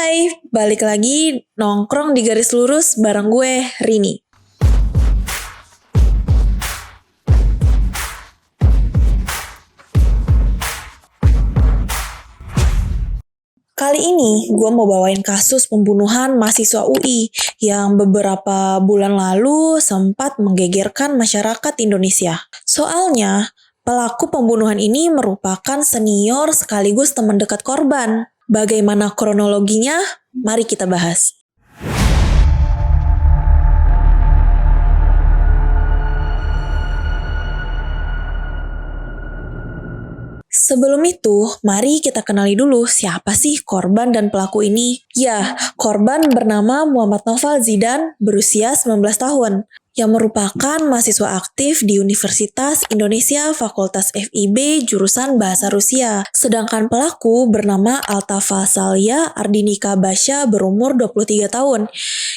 Hai, balik lagi nongkrong di garis lurus bareng gue, Rini. Kali ini gue mau bawain kasus pembunuhan mahasiswa UI yang beberapa bulan lalu sempat menggegerkan masyarakat Indonesia. Soalnya, pelaku pembunuhan ini merupakan senior sekaligus teman dekat korban. Bagaimana kronologinya? Mari kita bahas. Sebelum itu, mari kita kenali dulu siapa sih korban dan pelaku ini. Ya, korban bernama Muhammad Naufal Zidan, berusia 19 tahun, yang merupakan mahasiswa aktif di Universitas Indonesia Fakultas FIB jurusan Bahasa Rusia. Sedangkan pelaku bernama Altafa Salya Ardinika Basya berumur 23 tahun,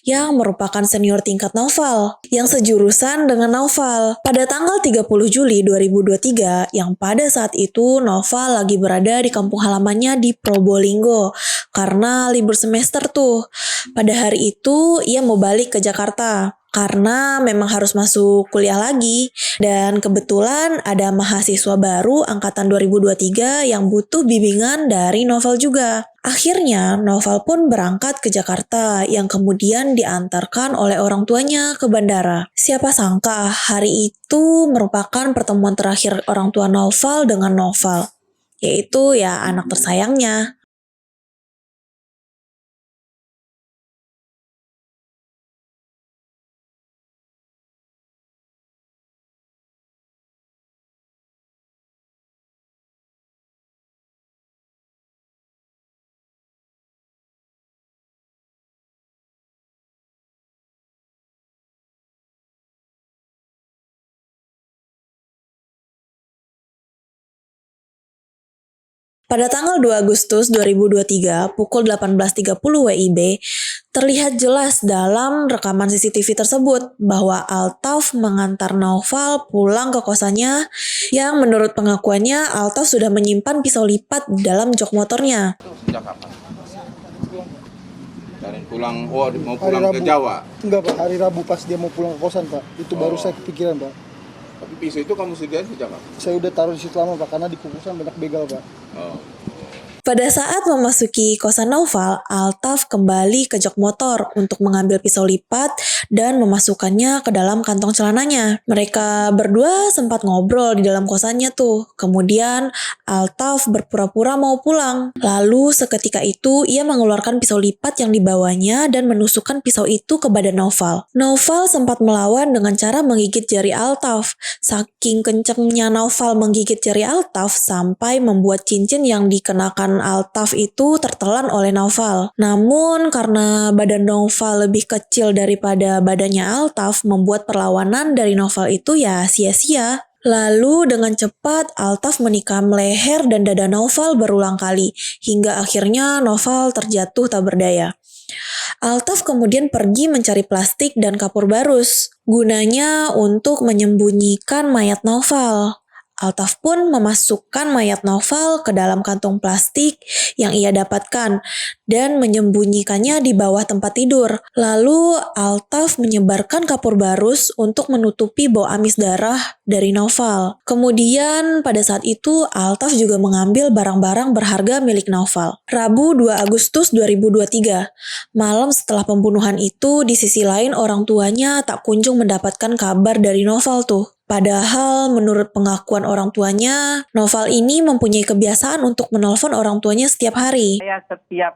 yang merupakan senior tingkat Naufal, yang sejurusan dengan Naufal. Pada tanggal 30 Juli 2023, yang pada saat itu Naufal lagi berada di kampung halamannya di Probolinggo, karena libur semester tuh. Pada hari itu, ia mau balik ke Jakarta karena memang harus masuk kuliah lagi. Dan kebetulan ada mahasiswa baru angkatan 2023 yang butuh bimbingan dari Naufal juga. Akhirnya Naufal pun berangkat ke Jakarta yang kemudian diantarkan oleh orang tuanya ke bandara. Siapa sangka hari itu merupakan pertemuan terakhir orang tua Naufal dengan Naufal, yaitu ya anak tersayangnya. Pada tanggal 2 Agustus 2023 pukul 18.30 WIB, terlihat jelas dalam rekaman CCTV tersebut bahwa Altaf mengantar Naufal pulang ke kosannya yang menurut pengakuannya Altaf sudah menyimpan pisau lipat di dalam jok motornya. Sejak kapan? Dari pulang, mau pulang ke Jawa? Enggak Pak, hari Rabu pas dia mau pulang ke kosan Pak. Itu baru saya kepikiran Pak. Tapi pisau itu kamu sediain sejak kapan? Saya udah taruh di situ lama Pak, karena di kukusan banyak begal Pak. Oh. Pada saat memasuki kosan Naufal, Altaf kembali ke jok motor untuk mengambil pisau lipat dan memasukkannya ke dalam kantong celananya. Mereka berdua sempat ngobrol di dalam kosannya tuh. Kemudian Altaf berpura-pura mau pulang. Lalu seketika itu ia mengeluarkan pisau lipat yang dibawanya dan menusukkan pisau itu ke badan Naufal. Naufal sempat melawan dengan cara menggigit jari Altaf. Saking kencengnya Naufal menggigit jari Altaf sampai membuat cincin yang dikenakan Altaf itu tertelan oleh Naufal. Namun karena badan Naufal lebih kecil daripada badannya Altaf, membuat perlawanan dari Naufal itu ya sia-sia. Lalu dengan cepat Altaf menikam leher dan dada Naufal berulang kali, hingga akhirnya Naufal terjatuh tak berdaya. Altaf kemudian pergi mencari plastik dan kapur barus, gunanya untuk menyembunyikan mayat Naufal. Altaf pun memasukkan mayat Naufal ke dalam kantong plastik yang ia dapatkan dan menyembunyikannya di bawah tempat tidur. Lalu Altaf menyebarkan kapur barus untuk menutupi bau amis darah dari Naufal. Kemudian pada saat itu Altaf juga mengambil barang-barang berharga milik Naufal. Rabu 2 Agustus 2023, malam setelah pembunuhan itu, di sisi lain orang tuanya tak kunjung mendapatkan kabar dari Naufal tuh. Padahal menurut pengakuan orang tuanya, Naufal ini mempunyai kebiasaan untuk menelpon orang tuanya setiap hari. Saya setiap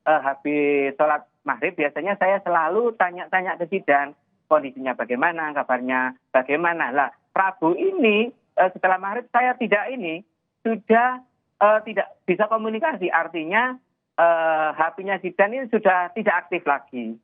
habis sholat maghrib biasanya saya selalu tanya-tanya ke Zidan, kondisinya bagaimana, kabarnya bagaimana. Lah Rabu ini setelah maghrib saya sudah tidak bisa komunikasi, artinya HP-nya Zidan ini sudah tidak aktif lagi.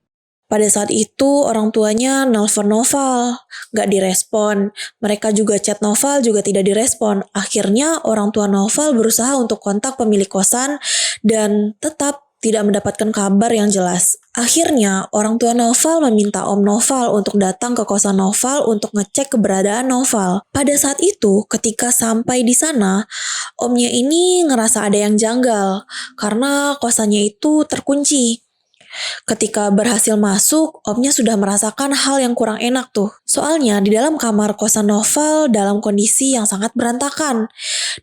Pada saat itu orang tuanya nelpon Naufal, gak direspon. Mereka juga chat Naufal juga tidak direspon. Akhirnya orang tua Naufal berusaha untuk kontak pemilik kosan dan tetap tidak mendapatkan kabar yang jelas. Akhirnya, orang tua Noval meminta Om Noval untuk datang ke kosan Noval untuk ngecek keberadaan Noval. Pada saat itu, ketika sampai di sana, omnya ini ngerasa ada yang janggal karena kosannya itu terkunci. Ketika berhasil masuk, omnya sudah merasakan hal yang kurang enak tuh. Soalnya di dalam kamar kosan Noval dalam kondisi yang sangat berantakan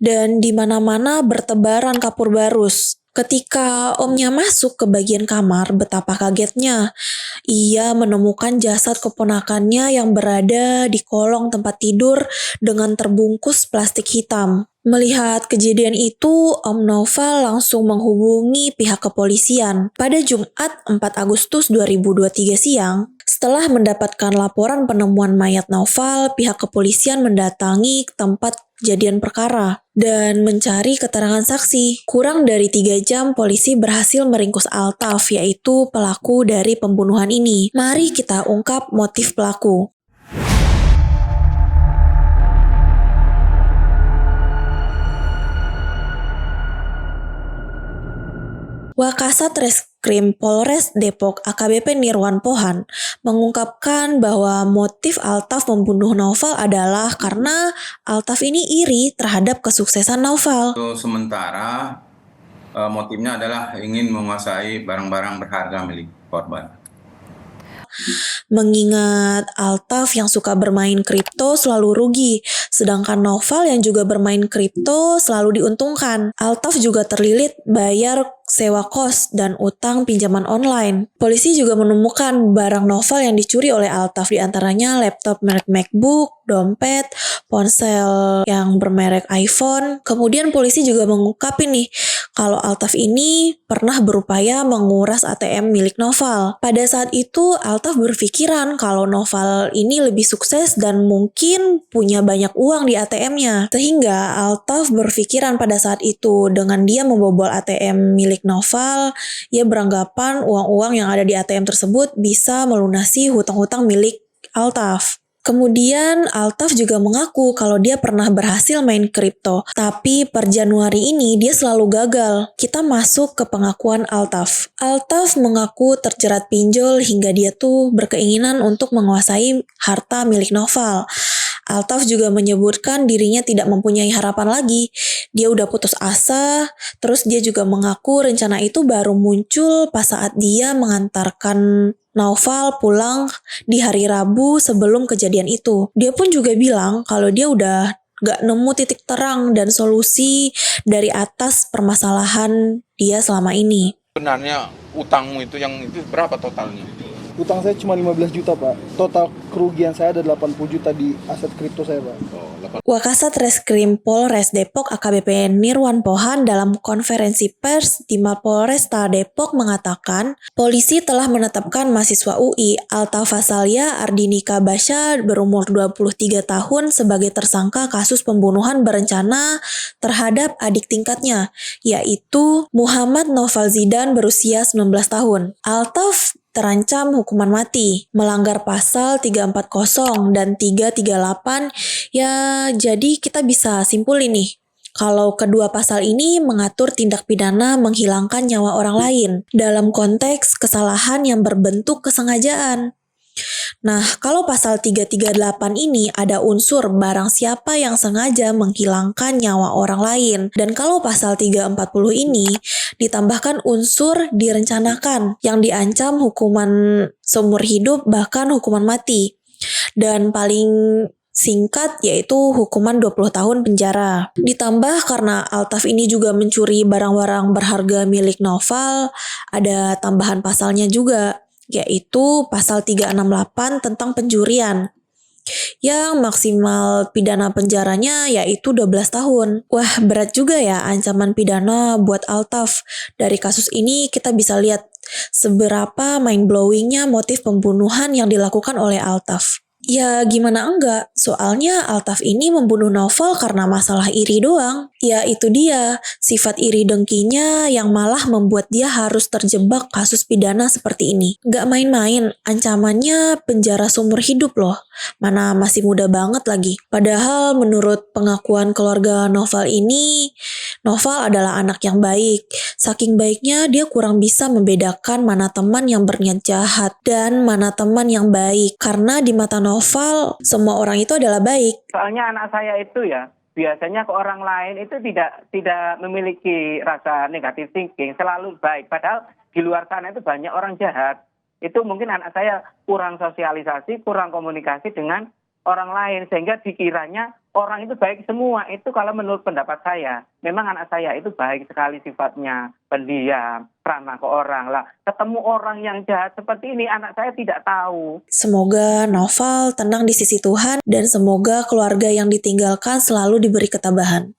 dan di mana-mana bertebaran kapur barus. Ketika omnya masuk ke bagian kamar, betapa kagetnya. Ia menemukan jasad keponakannya yang berada di kolong tempat tidur dengan terbungkus plastik hitam. Melihat kejadian itu, Om Noval langsung menghubungi pihak kepolisian. Pada Jumat 4 Agustus 2023 siang, setelah mendapatkan laporan penemuan mayat Noval, pihak kepolisian mendatangi tempat kejadian perkara dan mencari keterangan saksi. Kurang dari 3 jam, polisi berhasil meringkus Altaf, yaitu pelaku dari pembunuhan ini. Mari kita ungkap motif pelaku. Wakasat Reskrim Polres Depok AKBP Nirwan Pohan mengungkapkan bahwa motif Altaf membunuh Noval adalah karena Altaf ini iri terhadap kesuksesan Noval. Untuk sementara motifnya adalah ingin menguasai barang-barang berharga milik korban. Mengingat Altaf yang suka bermain kripto selalu rugi, sedangkan Noval yang juga bermain kripto selalu diuntungkan. Altaf juga terlilit bayar sewa kos dan utang pinjaman online. Polisi juga menemukan barang Noval yang dicuri oleh Altaf, diantaranya laptop merek MacBook, dompet, ponsel yang bermerek iPhone. Kemudian polisi juga mengungkapin nih, kalau Altaf ini pernah berupaya menguras ATM milik Noval. Pada saat itu Altaf berpikiran kalau Noval ini lebih sukses dan mungkin punya banyak uang di ATM-nya. Sehingga Altaf berpikiran pada saat itu dengan dia membobol ATM milik Noval, ia beranggapan uang-uang yang ada di ATM tersebut bisa melunasi hutang-hutang milik Altaf. Kemudian Altaf juga mengaku kalau dia pernah berhasil main kripto, tapi per Januari ini dia selalu gagal. Kita masuk ke pengakuan Altaf. Altaf mengaku terjerat pinjol hingga dia tuh berkeinginan untuk menguasai harta milik Noval. Altaf juga menyebutkan dirinya tidak mempunyai harapan lagi. Dia udah putus asa, terus dia juga mengaku rencana itu baru muncul pas saat dia mengantarkan Noval pulang di hari Rabu sebelum kejadian itu. Dia pun juga bilang kalau dia udah gak nemu titik terang dan solusi dari atas permasalahan dia selama ini. Sebenarnya utangmu itu yang itu berapa totalnya? Utang saya cuma 15 juta, Pak. Total kerugian saya ada 80 juta di aset kripto saya, Pak. Wakasat Reskrim Polres Depok AKBP Nirwan Pohan dalam konferensi pers di Mapolresta Depok mengatakan, polisi telah menetapkan mahasiswa UI Altaf Fasalia Ardinika Basya berumur 23 tahun sebagai tersangka kasus pembunuhan berencana terhadap adik tingkatnya, yaitu Muhammad Noval Zidan berusia 19 tahun. Altaf terancam hukuman mati, melanggar pasal 340 dan 338. Ya, jadi kita bisa simpulin nih, kalau kedua pasal ini mengatur tindak pidana menghilangkan nyawa orang lain dalam konteks kesalahan yang berbentuk kesengajaan. Nah, kalau pasal 338 ini ada unsur barang siapa yang sengaja menghilangkan nyawa orang lain. Dan kalau pasal 340 ini ditambahkan unsur direncanakan yang diancam hukuman seumur hidup bahkan hukuman mati. Dan paling singkat yaitu hukuman 20 tahun penjara. Ditambah karena Altaf ini juga mencuri barang-barang berharga milik Noval, ada tambahan pasalnya juga, yaitu pasal 368 tentang pencurian, yang maksimal pidana penjaranya yaitu 12 tahun. Wah, berat juga ya ancaman pidana buat Altaf. Dari kasus ini kita bisa lihat seberapa mind-blowingnya motif pembunuhan yang dilakukan oleh Altaf. Ya gimana enggak, soalnya Altaf ini membunuh Novel karena masalah iri doang. Ya itu dia, sifat iri dengkinya yang malah membuat dia harus terjebak kasus pidana seperti ini. Gak main-main, ancamannya penjara seumur hidup loh. Mana masih muda banget lagi. Padahal menurut pengakuan keluarga Novel ini, Novel adalah anak yang baik. Saking baiknya dia kurang bisa membedakan mana teman yang berniat jahat dan mana teman yang baik. Karena di mata Novel, semua orang itu adalah baik. Soalnya anak saya itu ya, biasanya ke orang lain itu tidak memiliki rasa negatif thinking, selalu baik. Padahal di luar sana itu banyak orang jahat. Itu mungkin anak saya kurang sosialisasi, kurang komunikasi dengan orang lain, sehingga dikiranya orang itu baik semua. Itu kalau menurut pendapat saya, memang anak saya itu baik sekali sifatnya, pendiam, ramah ke orang lah. Ketemu orang yang jahat seperti ini, anak saya tidak tahu. Semoga Novel tenang di sisi Tuhan dan semoga keluarga yang ditinggalkan selalu diberi ketabahan.